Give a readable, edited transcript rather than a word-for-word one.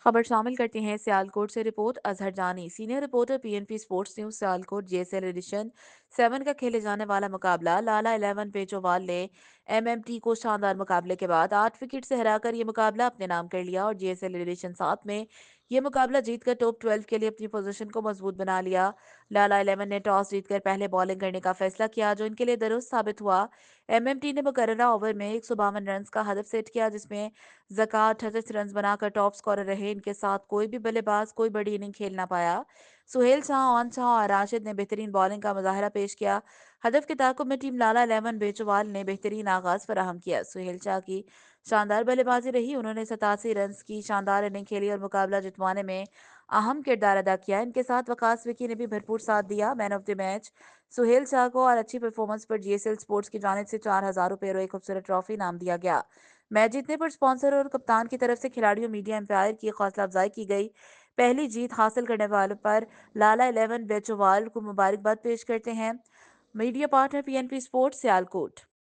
खबर शामिल करते हैं सियालकोट से। Report Azhar Jani, senior reporter PNP sports news Sialkot. JSL edition 7 का खेले जाने वाला मुकाबला लाला 11 पेचोवाल ने एमएमटी को शानदार मुकाबले के बाद 8 विकेट से हराकर ये मुकाबला अपने नाम कर लिया और जेएसएल एडिशन 7 में ये मुकाबला जीतकर टॉप 12 के लिए अपनी पोजीशन को मजबूत बना लिया। लाला 11 ने टॉस जीतकर पहले बॉलिंग करने का फैसला किया, जो इनके लिए दुरुस्त साबित हुआ। एमएमटी ने मुकर्ररा ओवर में 152 रन का हदफ सेट किया, जिसमें ज़कात 38 रन बनाकर टॉप स्कोरर रहे। इनके साथ कोई भी बल्लेबाज कोई बड़ी इनिंग खेल ना पाया। सुहेल शाह, ऑन शाह और राशिद ने बेहतरीन बॉलिंग का मुजाहरा पेश किया। हदफ के ताकुब में टीम लाला 11 बेचवाल ने बेहतरीन आगाज फराहम किया। सुहेल शाह की शानदार बल्लेबाजी रही, उन्होंने 87 रन की शानदार इनिंग खेली और मुकाबला जितवाने में अहम किरदार अदा किया। इनके साथ वकास विकी ने भी भरपूर साथ दिया। Man of the match Suhail Shah को और अच्छी परफॉर्मेंस पर जीएसएल स्पोर्ट्स की जानिब से 4,000 रुपये और एक खूबसूरत ट्रॉफी नाम दिया गया। मैच जीतने पर स्पॉन्सर और कप्तान की तरफ से खिलाड़ियों, मीडिया एम्पायर की हौसला अफजाई की गई। पहली जीत हासिल करने वालों पर लाला 11 बेचोवाल को मुबारकबाद पेश करते हैं। Media partner PNP sports Sialkot.